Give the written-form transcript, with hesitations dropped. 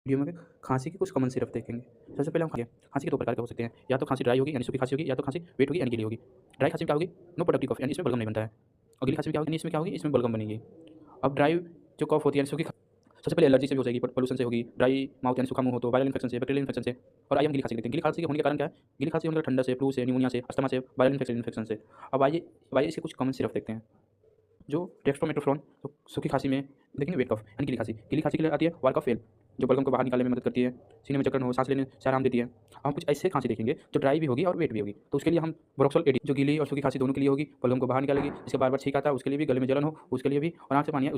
Video में खांसी की कुछ कॉमन सिरप देखेंगे। सबसे पहले हम खांसी के 2 प्रकार के हो सकते हैं, या तो खांसी ड्राई होगी यानी सूखी खांसी होगी, या तो खांसी वेट होगी यानी गीली होगी। ड्राई खांसी में क्या होगी? नो प्रोडक्टिव कफ यानी इसमें बलगम नहीं बनता है। और गीली खांसी में क्या होगी? यानी इसमें क्या होगी? इसमें बलगम बनेगी। अब ड्राई जो कफ होती है यानी सूखी सबसे पहले एलर्जी से भी हो जाएगी, पोल्यूशन से होगी, ड्राई माउथ यानी सूखा मुँह हो तो वायरल इन्फेक्शन से, बैक्टीरियल इन्फेक्शन से। और आइए हम गीली खांसी लेते हैं। गीली खांसी के होने का कारण क्या है? गीली खांसी होने का ठंडा से, फ्लू से, निमोनिया से, अस्थमा से, वायरल इन्फेक्शन से। अब आइए इसके कुछ कॉमन सिरप देखते हैं। जो डेक्स्ट्रोमेटोफोन तो सूखी खांसी में देखेंगे, वेट कफ यानी गीली खांसी के लिए आती है वार्काफेल, जो बलगम को बाहर निकालने में मदद करती है, सीने में जकड़न हो, सांस लेने से आराम देती है। अब हम कुछ ऐसे खांसी देखेंगे जो ड्राई भी होगी और वेट भी होगी, तो उसके लिए हम बोरोक्सोल एडी जो गीली और सूखी खांसी दोनों के लिए होगी, बलगम को बाहर निकालेगी, जिसके बार बार छींक आता है उसके लिए भी, गले में जलन हो उसके लिए भी, और आँख से पानी आए